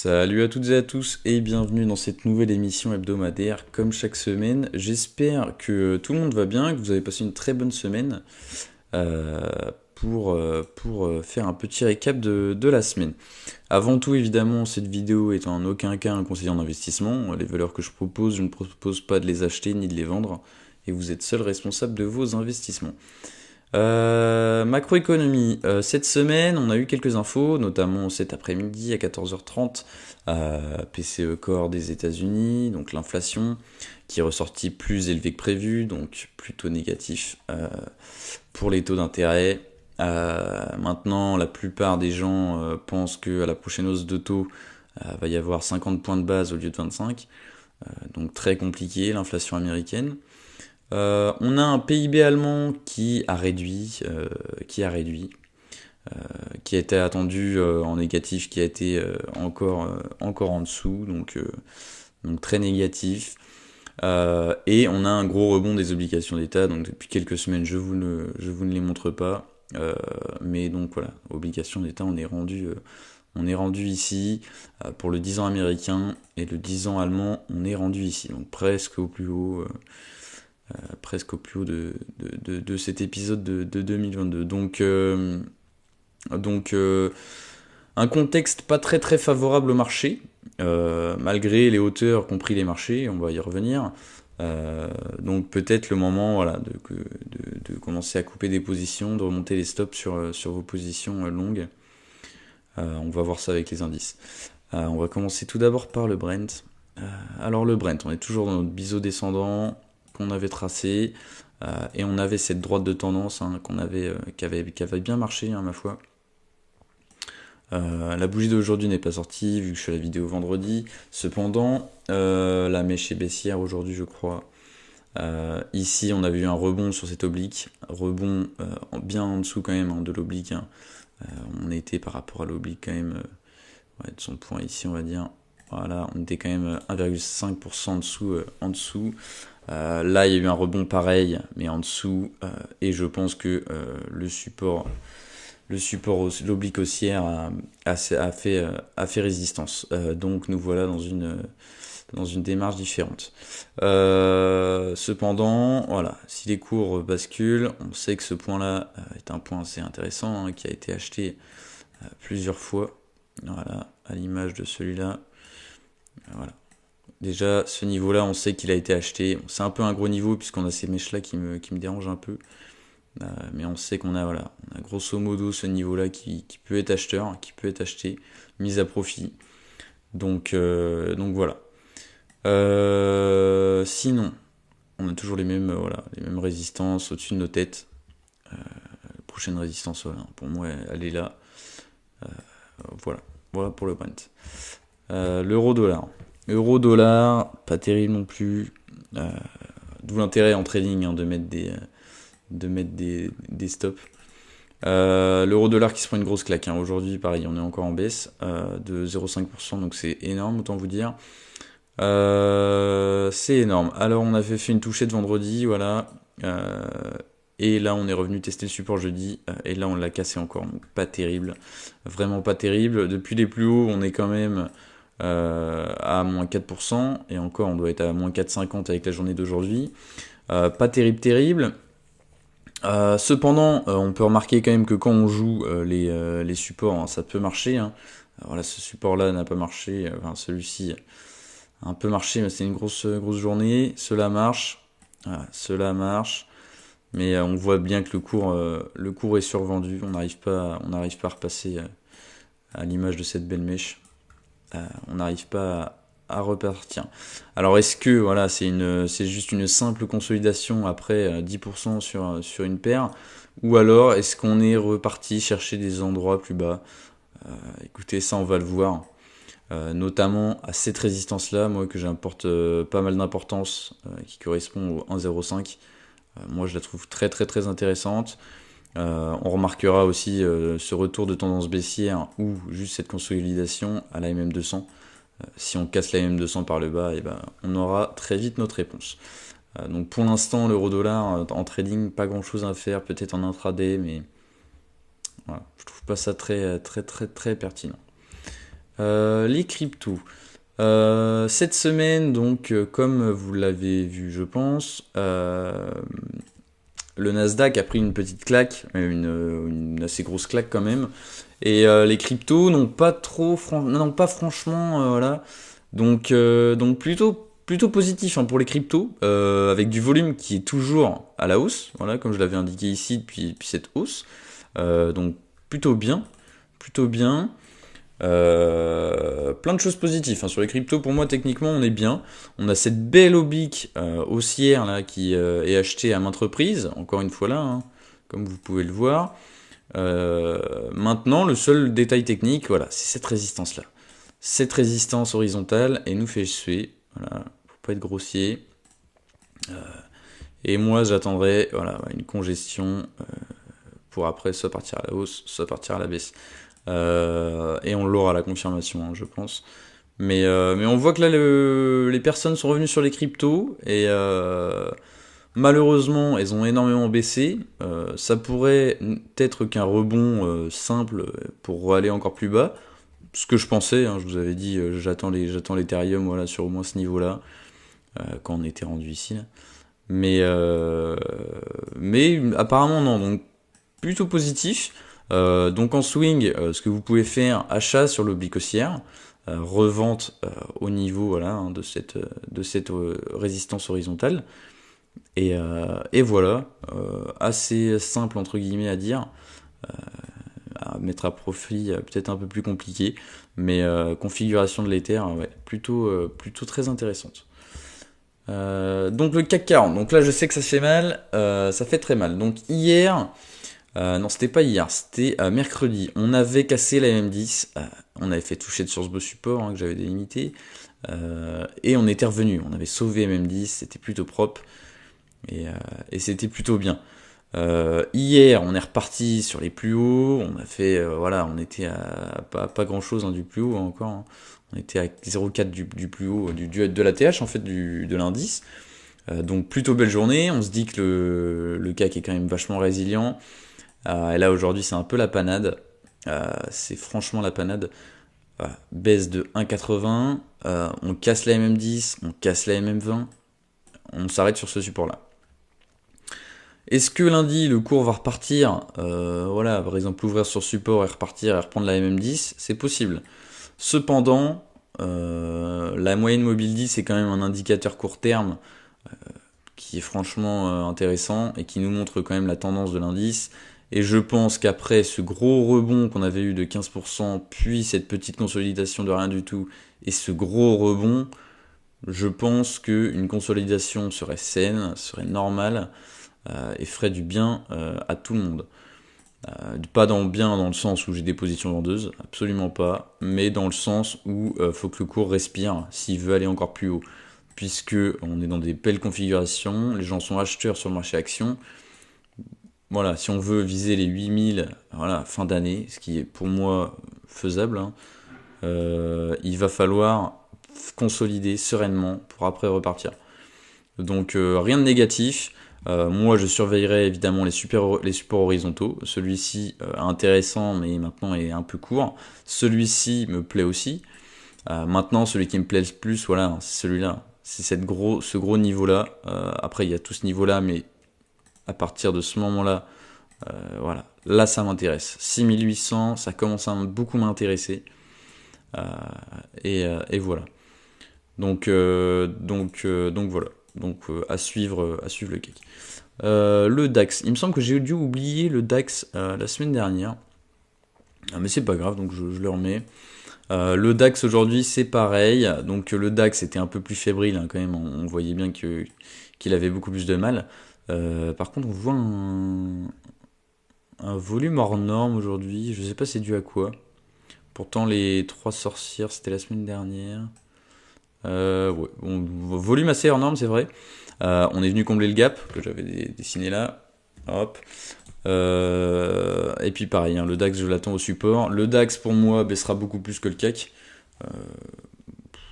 Salut à toutes et à tous et bienvenue dans cette nouvelle émission hebdomadaire comme chaque semaine. J'espère que tout le monde va bien, que vous avez passé une très bonne semaine euh, pour faire un petit récap de la semaine. Avant tout évidemment, cette vidéo est en aucun cas un conseil en investissement. Les valeurs que je propose, je ne propose pas de les acheter ni de les vendre et vous êtes seul responsable de vos investissements. Macroéconomie. Cette semaine, on a eu quelques infos, notamment cet après-midi à 14h30, PCE Core des États-Unis, donc l'inflation qui est ressortie plus élevée que prévu, donc plutôt négatif pour les taux d'intérêt. Maintenant, la plupart des gens pensent qu'à la prochaine hausse de taux, va y avoir 50 points de base au lieu de 25, donc très compliqué l'inflation américaine. On a un PIB allemand qui a été attendu en négatif, qui a été encore en dessous, donc très négatif. Et on a un gros rebond des obligations d'État, donc depuis quelques semaines je vous ne les montre pas. Mais donc voilà, obligations d'État, on est rendu ici pour le 10 ans américain et le 10 ans allemand, on est rendu ici, donc presque au plus haut de cet épisode de 2022. Donc, un contexte pas très très favorable au marché, malgré les hauteurs qu'ont pris les marchés, on va y revenir. Donc peut-être le moment voilà, de commencer à couper des positions, de remonter les stops sur vos positions longues. On va voir ça avec les indices. On va commencer tout d'abord par le Brent. Alors le Brent, on est toujours dans notre biseau descendant qu'on avait tracé, et on avait cette droite de tendance qui avait bien marché, ma foi. La bougie d'aujourd'hui n'est pas sortie vu que je fais la vidéo vendredi. Cependant, la mèche est baissière aujourd'hui, je crois. Ici, on avait eu un rebond sur cette oblique, rebond bien en dessous quand même de l'oblique. On était par rapport à l'oblique quand même de son point ici, on va dire. Voilà, on était quand même 1,5% en dessous. Là, il y a eu un rebond pareil, mais en dessous, et je pense que l'oblique haussière a fait résistance. Donc nous voilà dans une démarche différente. Cependant, voilà, si les cours basculent, on sait que ce point-là est un point assez intéressant, qui a été acheté plusieurs fois. Voilà, à l'image de celui-là. Voilà. Déjà, ce niveau-là, on sait qu'il a été acheté. C'est un peu un gros niveau puisqu'on a ces mèches-là qui me dérangent un peu. Mais on sait qu'on a, voilà, on a grosso modo ce niveau-là qui peut être acheteur, qui peut être acheté, mis à profit. Donc voilà. Sinon, on a toujours les mêmes résistances au-dessus de nos têtes. La prochaine résistance, voilà, pour moi, elle est là. Voilà pour le Brent. L'euro-dollar. Euro-dollar, pas terrible non plus. D'où l'intérêt en trading de mettre des stops. L'euro-dollar qui se prend une grosse claque. Aujourd'hui, pareil, on est encore en baisse de 0,5%, donc c'est énorme, autant vous dire. C'est énorme. Alors, on avait fait une touchette vendredi, voilà. Et là, on est revenu tester le support jeudi, et là, on l'a cassé encore. Donc, pas terrible. Vraiment pas terrible. Depuis les plus hauts, on est quand même à moins 4%, et encore, on doit être à moins 4,50 avec la journée d'aujourd'hui. Pas terrible. Cependant, on peut remarquer quand même que quand on joue les supports, ça peut marcher. Voilà, ce support-là n'a pas marché. Enfin, celui-ci a un peu marché, mais c'est une grosse journée. Cela marche. Voilà, cela marche. Mais on voit bien que le cours est survendu. On n'arrive pas à repasser à l'image de cette belle mèche. On n'arrive pas à repartir. Alors est-ce que voilà, c'est juste une simple consolidation après 10% sur une paire, ou alors est-ce qu'on est reparti chercher des endroits plus bas? Écoutez, ça on va le voir. Notamment à cette résistance-là, moi que j'importe pas mal d'importance, qui correspond au 1,05. Moi je la trouve très très très intéressante. On remarquera aussi ce retour de tendance baissière ou juste cette consolidation à la MM200. Si on casse la MM200 par le bas, et ben, on aura très vite notre réponse. Donc pour l'instant, l'euro-dollar en trading, pas grand chose à faire, peut-être en intraday, mais voilà, je trouve pas ça très très très très pertinent. Les cryptos. Cette semaine, donc, comme vous l'avez vu, je pense, le Nasdaq a pris une petite claque, une assez grosse claque quand même, et les cryptos n'ont pas franchement, voilà. Donc plutôt positif, hein, pour les cryptos, avec du volume qui est toujours à la hausse, voilà, comme je l'avais indiqué ici depuis cette hausse. Donc plutôt bien, plutôt bien. Plein de choses positives, hein. Sur les cryptos, pour moi, techniquement, on est bien. On a cette belle oblique haussière là qui est achetée à maintes reprises, encore une fois là, hein, comme vous pouvez le voir. Maintenant, le seul détail technique, voilà, c'est cette résistance là. Cette résistance horizontale, et nous fait suer. Voilà, faut pas être grossier. Et moi, j'attendrai, voilà, une congestion pour après soit partir à la hausse, soit partir à la baisse. Et on l'aura la confirmation, hein, je pense. Mais on voit que là, les personnes sont revenues sur les cryptos et malheureusement, elles ont énormément baissé. Ça pourrait être qu'un rebond simple pour aller encore plus bas. Ce que je pensais, hein, je vous avais dit, j'attends l'Ethereum, voilà, sur au moins ce niveau-là, quand on était rendu ici. Là. Mais apparemment non, donc plutôt positif. Donc en swing, ce que vous pouvez faire, achat sur l'oblique haussière, revente au niveau, voilà, hein, de cette résistance horizontale. Et voilà, assez simple entre guillemets à dire, à mettre à profit, peut-être un peu plus compliqué, mais configuration de l'Ether, ouais, plutôt très intéressante. Donc le CAC 40, donc là je sais que ça fait mal, ça fait très mal. Donc hier, non, c'était pas hier, c'était mercredi. On avait cassé la M10, on avait fait toucher de source de support, hein, que j'avais délimité, et on était revenu. On avait sauvé MM10, c'était plutôt propre, et c'était plutôt bien. Hier, on est reparti sur les plus hauts, on a fait, voilà, on était à pas grand chose, hein, du plus haut, hein, encore, hein. On était à 0,4 du plus haut, de la TH en fait, de l'indice. Donc plutôt belle journée, on se dit que le CAC est quand même vachement résilient. Et là aujourd'hui c'est un peu la panade. C'est franchement la panade. Baisse de 1,80. On casse la MM10, on casse la MM20. On s'arrête sur ce support-là. Est-ce que lundi le cours va repartir, voilà, par exemple ouvrir sur support et repartir et reprendre la MM10? C'est possible. Cependant, la moyenne mobile 10 est quand même un indicateur court terme qui est franchement intéressant et qui nous montre quand même la tendance de l'indice. Et je pense qu'après ce gros rebond qu'on avait eu de 15%, puis cette petite consolidation de rien du tout, et ce gros rebond, je pense qu'une consolidation serait saine, serait normale, et ferait du bien à tout le monde. Pas bien dans le sens où j'ai des positions vendeuses, absolument pas, mais dans le sens où faut que le cours respire s'il veut aller encore plus haut. Puisque on est dans des belles configurations, les gens sont acheteurs sur le marché action. Voilà, si on veut viser les 8000, voilà, fin d'année, ce qui est pour moi faisable, hein, il va falloir consolider sereinement pour après repartir. Donc rien de négatif. Moi je surveillerai évidemment les supports horizontaux. Celui-ci intéressant mais maintenant est un peu court. Celui-ci me plaît aussi. Maintenant celui qui me plaît le plus, voilà, c'est celui-là. C'est ce gros niveau-là. Après il y a tout ce niveau-là, mais à partir de ce moment-là, voilà, là ça m'intéresse. 6800, ça commence à beaucoup m'intéresser. Et voilà. Donc voilà. Donc à suivre le CAC. Le DAX. Il me semble que j'ai dû oublier le DAX la semaine dernière. Mais c'est pas grave, donc je le remets. Le DAX aujourd'hui c'est pareil. Donc le DAX était un peu plus fébrile, hein, quand même. On voyait bien qu'il avait beaucoup plus de mal. Par contre on voit un volume hors norme aujourd'hui. Je sais pas c'est dû à quoi. Pourtant les trois sorcières c'était la semaine dernière. Ouais, bon, volume assez hors norme, c'est vrai. On est venu combler le gap que j'avais dessiné là. Hop. Et puis pareil, hein, le DAX, je l'attends au support. Le DAX, pour moi, baissera beaucoup plus que le CAC.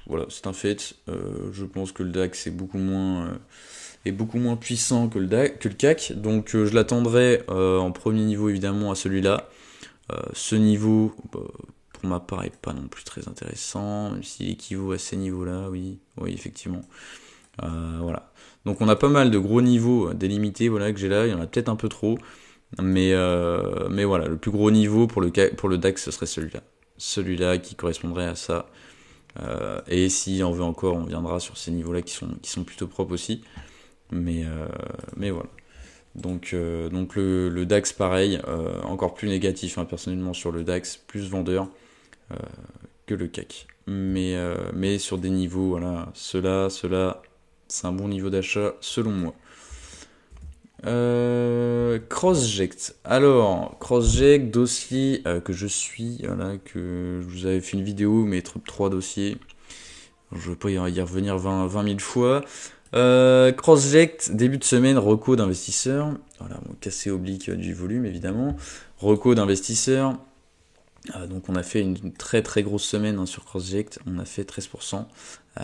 Voilà, c'est un fait. Je pense que le DAX est beaucoup moins puissant que le CAC. Donc je l'attendrai en premier niveau, évidemment, à celui-là. Ce niveau, pour ma part est pas non plus très intéressant, même s'il équivaut à ces niveaux-là, oui, effectivement. Voilà. Donc on a pas mal de gros niveaux délimités, voilà, que j'ai là, il y en a peut-être un peu trop, mais voilà, le plus gros niveau pour le DAX, ce serait celui-là. Celui-là qui correspondrait à ça. Et si on veut encore, on viendra sur ces niveaux-là qui sont plutôt propres aussi. Mais voilà. Donc le DAX, pareil, encore plus négatif, hein, personnellement, sur le DAX, plus vendeur que le CAC. Mais sur des niveaux, voilà, cela, c'est un bon niveau d'achat, selon moi. CrossJect. Alors, CrossJect, dossier que je suis, voilà, que je vous avais fait une vidéo, mais 3 dossiers. Je ne veux pas y revenir 20 000 fois. CrossJect, début de semaine, reco d'investisseurs. Voilà, bon, cassé oblique du volume, évidemment. Reco d'investisseurs. Donc on a fait une très très grosse semaine, hein, sur CrossJect. On a fait 13%.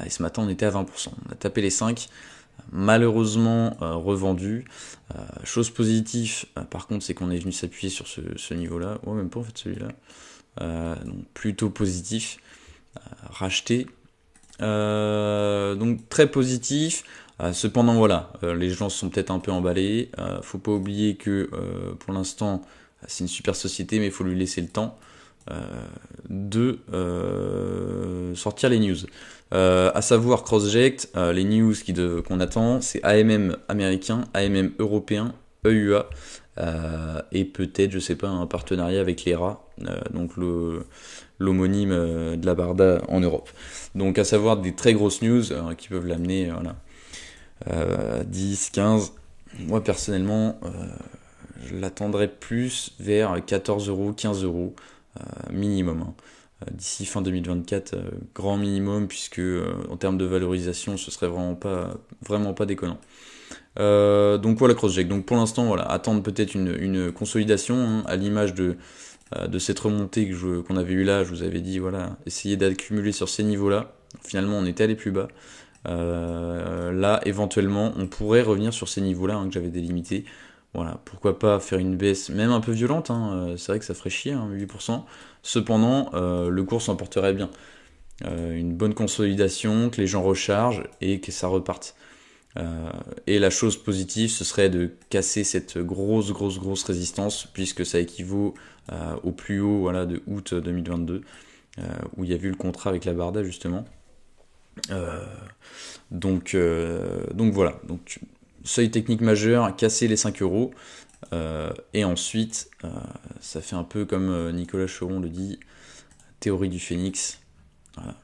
Et ce matin, on était à 20%. On a tapé les 5. Malheureusement revendu. Chose positive, par contre, c'est qu'on est venu s'appuyer sur ce niveau-là. Ouais, même pas en fait celui-là. Donc plutôt positif. Racheté. Donc très positif. Cependant, voilà, les gens se sont peut-être un peu emballés. Faut pas oublier que pour l'instant, c'est une super société, mais il faut lui laisser le temps de sortir les news. À savoir CrossJect, les news qu'on attend, c'est AMM américain, AMM européen, EUA, et peut-être, je sais pas, un partenariat avec l'ERA, donc l'homonyme de la Barda en Europe. Donc à savoir des très grosses news qui peuvent l'amener, voilà, 10, 15. Moi personnellement, je l'attendrai plus vers 14 euros, 15 euros minimum, hein. D'ici fin 2024, grand minimum, puisque en termes de valorisation, ce serait vraiment pas déconnant. Donc voilà CrossJect. Donc pour l'instant, voilà, attendre peut-être une consolidation, hein, à l'image de cette remontée qu'on avait eu là. Je vous avais dit, voilà, essayez d'accumuler sur ces niveaux-là. Finalement, on était allé plus bas. Là, éventuellement, on pourrait revenir sur ces niveaux-là, hein, que j'avais délimités. Voilà, pourquoi pas faire une baisse, même un peu violente, hein, c'est vrai que ça ferait chier, hein, 8%. Cependant, le cours s'en porterait bien. Une bonne consolidation, que les gens rechargent et que ça reparte. Et la chose positive, ce serait de casser cette grosse résistance, puisque ça équivaut au plus haut, voilà, de août 2022, où il y a vu le contrat avec la Barda, justement. Donc voilà. Donc, seuil technique majeur, casser les 5 euros. Et ensuite, ça fait un peu comme Nicolas Cheron le dit, théorie du phénix. Voilà.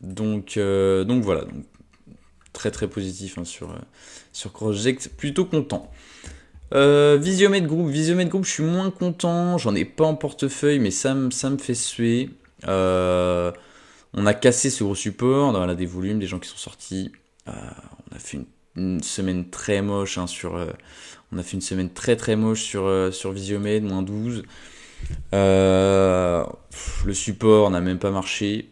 Donc voilà. Donc, très très positif, hein, sur CrossJect, plutôt content. Visiomètre Group, je suis moins content, j'en ai pas en portefeuille, mais ça me fait suer. On a cassé ce gros support, dans des volumes, des gens qui sont sortis. On a fait une semaine très moche, hein, on a fait une semaine très très moche sur Visiomètre, moins 12. Le support n'a même pas marché.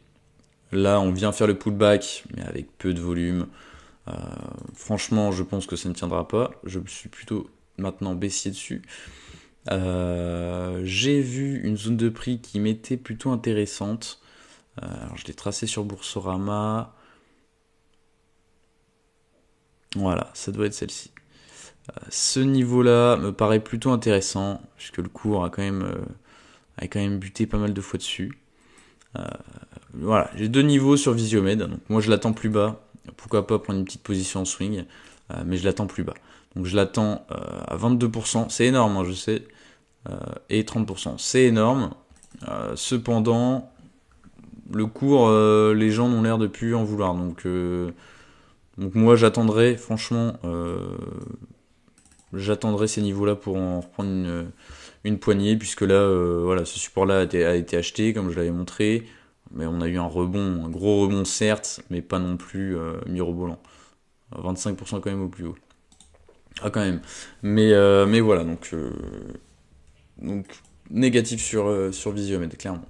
Là, on vient faire le pullback, mais avec peu de volume. Franchement, je pense que ça ne tiendra pas. Je suis plutôt maintenant baissier dessus. J'ai vu une zone de prix qui m'était plutôt intéressante. Alors, je l'ai tracé sur Boursorama. Voilà, ça doit être celle-ci. Ce niveau-là me paraît plutôt intéressant, puisque le cours a quand même buté pas mal de fois dessus. Voilà, j'ai 2 niveaux sur Visiomètre, donc moi je l'attends plus bas. Pourquoi pas prendre une petite position en swing, mais je l'attends plus bas. Donc je l'attends à 22%, c'est énorme, hein, je sais, et 30%, c'est énorme. Cependant, le cours, les gens n'ont l'air de plus en vouloir. Donc moi j'attendrai, franchement, j'attendrai ces niveaux-là pour en reprendre une poignée, puisque là, voilà, ce support-là a été acheté, comme je l'avais montré. Mais on a eu un gros rebond certes, mais pas non plus mirobolant. 25% quand même au plus haut. Ah quand même. Mais voilà, donc négatif sur Visiomètre, clairement.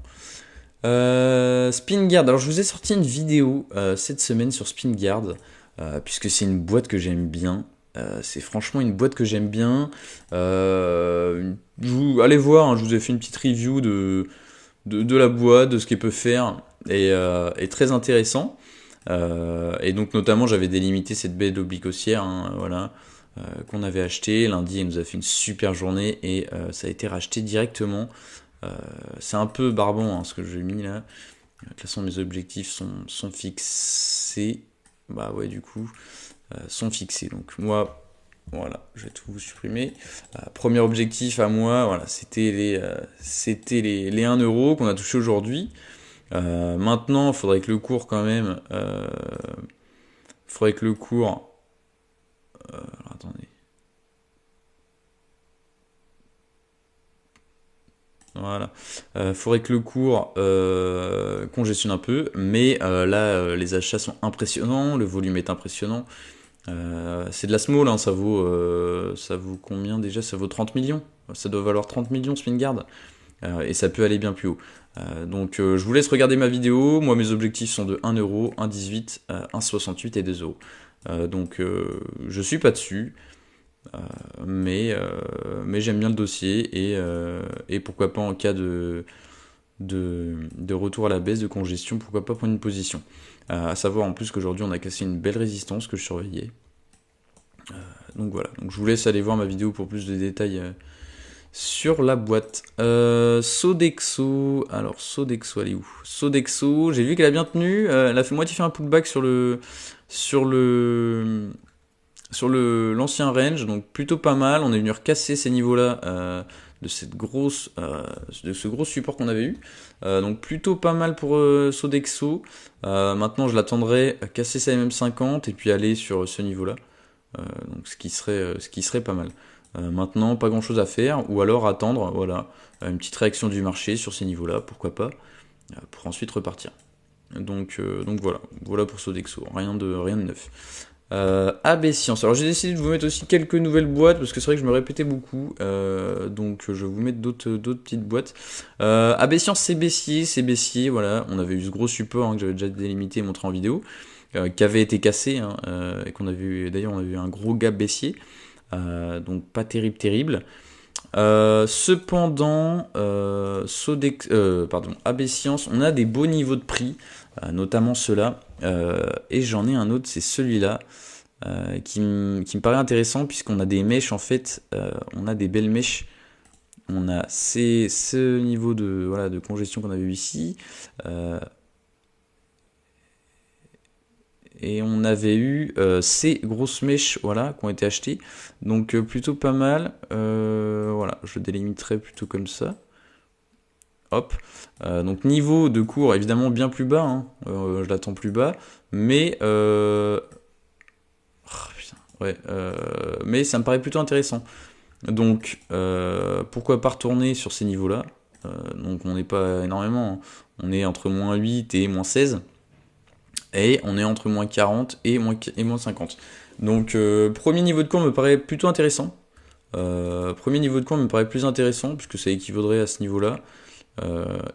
SpinGuard, alors je vous ai sorti une vidéo cette semaine sur SpinGuard, puisque c'est une boîte que j'aime bien. C'est franchement une boîte que j'aime bien. Allez voir, hein, je vous ai fait une petite review de la boîte, de ce qu'elle peut faire, est très intéressant. Et donc notamment j'avais délimité cette baie d'oblique haussière, hein, voilà, qu'on avait acheté. Lundi, elle nous a fait une super journée et ça a été racheté directement. C'est un peu barbant hein, ce que j'ai mis là. De toute façon, mes objectifs sont fixés. Bah ouais, du coup, sont fixés. Donc moi, voilà, je vais tout vous supprimer. Premier objectif à moi, voilà, c'était les 1 euro qu'on a touché aujourd'hui. Maintenant, il faudrait que le cours quand même, faudrait que le cours, alors, attendez, voilà, faudrait que le cours congestionne un peu, mais là, les achats sont impressionnants, le volume est impressionnant. C'est de la small, hein, ça vaut combien déjà? Ça vaut 30 millions. Ça doit valoir 30 millions, Spingard. Et ça peut aller bien plus haut. Donc je vous laisse regarder ma vidéo. Moi, mes objectifs sont de 1 euro, 1,18, 1,68 et 2 euros. Donc je suis pas dessus, euh, mais j'aime bien le dossier et pourquoi pas en cas de retour à la baisse, de congestion, pourquoi pas prendre une position. À savoir en plus qu'aujourd'hui on a cassé une belle résistance que je surveillais. Donc voilà, donc je vous laisse aller voir ma vidéo pour plus de détails sur la boîte. Sodexo, alors Sodexo, elle est où? Sodexo, j'ai vu qu'elle a bien tenu, elle a fait moitié fait un pullback sur le sur l'ancien range, donc plutôt pas mal. On est venu recasser ces niveaux-là de de ce gros support qu'on avait eu. Donc plutôt pas mal pour Sodexo. Maintenant, je l'attendrai casser sa MM50 et puis aller sur ce niveau-là. Donc ce qui serait pas mal. Maintenant, pas grand chose à faire, ou alors attendre, voilà, une petite réaction du marché sur ces niveaux-là, pourquoi pas, pour ensuite repartir. Donc voilà pour Sodexo, rien de neuf. AB Science. Alors j'ai décidé de vous mettre aussi quelques nouvelles boîtes parce que c'est vrai que je me répétais beaucoup, donc je vais vous mettre d'autres petites boîtes. AB Science c'est baissier, voilà. On avait eu ce gros support hein, que j'avais déjà délimité et montré en vidéo, qui avait été cassé hein, et qu'on avait eu, d'ailleurs on avait eu un gros gap baissier, donc pas terrible. Cependant, AB Science, on a des beaux niveaux de prix, notamment ceux-là, et j'en ai un autre, c'est celui-là, qui me paraît intéressant puisqu'on a des mèches en fait, on a des belles mèches. On a ce niveau de congestion qu'on avait eu ici, et on avait eu ces grosses mèches voilà, qui ont été achetées, donc plutôt pas mal. Voilà, je le délimiterai plutôt comme ça. Hop. Donc niveau de cours évidemment bien plus bas, hein. Je l'attends plus bas, mais ouais, mais ça me paraît plutôt intéressant. Donc pourquoi pas retourner sur ces niveaux-là. Donc on n'est pas énormément, hein. On est entre moins 8 et moins 16. Et on est entre moins 40 et moins 50. Donc premier niveau de cours me paraît plutôt intéressant. Premier niveau de cours me paraît plus intéressant puisque ça équivaudrait à ce niveau-là.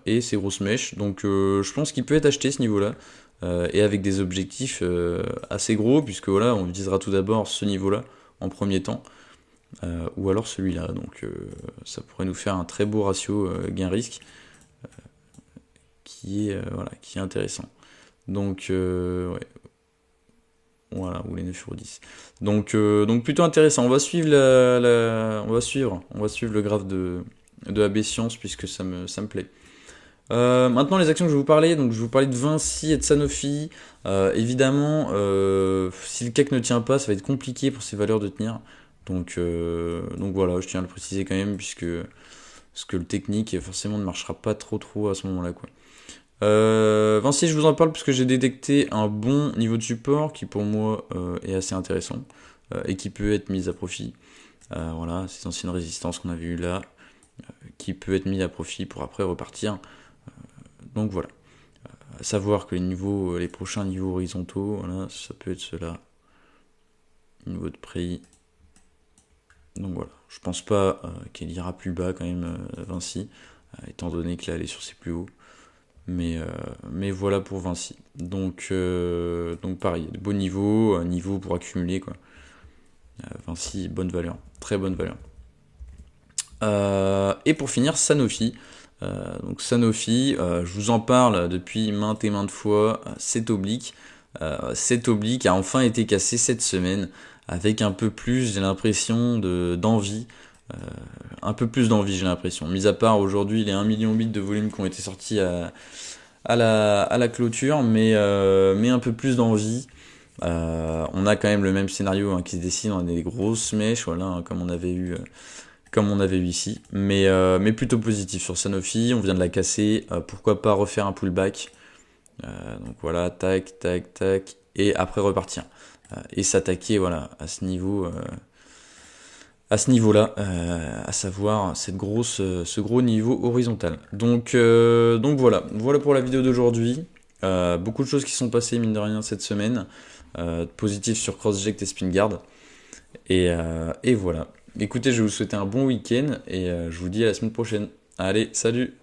Et ces grosses mèches. Donc je pense qu'il peut être acheté ce niveau-là. Et avec des objectifs assez gros, puisque voilà, on visera tout d'abord ce niveau-là en premier temps. Ou alors celui-là. Donc ça pourrait nous faire un très beau ratio gain-risque qui est intéressant. Donc ouais. Voilà, ou les 9/10. Donc plutôt intéressant. On va suivre on va suivre le graphe de AB Science puisque ça me plaît. Maintenant les actions que je vais vous parler, donc je vais vous parler de Vinci et de Sanofi. Évidemment, si le CAC ne tient pas, ça va être compliqué pour ces valeurs de tenir. Donc voilà, je tiens à le préciser quand même puisque parce que le technique forcément ne marchera pas trop à ce moment-là quoi. Vinci, je vous en parle parce que j'ai détecté un bon niveau de support qui pour moi est assez intéressant et qui peut être mis à profit. Voilà, ces anciennes résistances qu'on avait eues là, qui peut être mis à profit pour après repartir. Donc voilà. À savoir que les prochains niveaux horizontaux, voilà, ça peut être cela. Niveau de prix. Donc voilà. Je pense pas qu'elle ira plus bas quand même, Vinci, étant donné que là elle est sur ses plus hauts. Mais voilà pour Vinci. Donc pareil, de beaux niveaux, un niveau pour accumuler quoi. Vinci, bonne valeur, très bonne valeur. Et pour finir, Sanofi. Donc Sanofi, je vous en parle depuis maintes et maintes fois, cet oblique a enfin été cassé cette semaine, avec un peu plus, j'ai l'impression, d'envie. Euh, un peu plus d'envie, j'ai l'impression. Mis à part aujourd'hui les 1,8 million de volumes qui ont été sortis à la clôture, mais un peu plus d'envie. On a quand même le même scénario hein, qui se dessine, on a des grosses mèches, voilà, hein, comme on avait eu ici, mais plutôt positif sur Sanofi, on vient de la casser, pourquoi pas refaire un pullback, donc voilà, tac, tac, tac, et après repartir, et s'attaquer voilà, à ce niveau-là, à savoir ce gros niveau horizontal. Donc voilà pour la vidéo d'aujourd'hui. Beaucoup de choses qui sont passées mine de rien cette semaine, positif sur CrossJect et SpinGuard, et voilà. Écoutez, je vais vous souhaiter un bon week-end et je vous dis à la semaine prochaine. Allez, salut!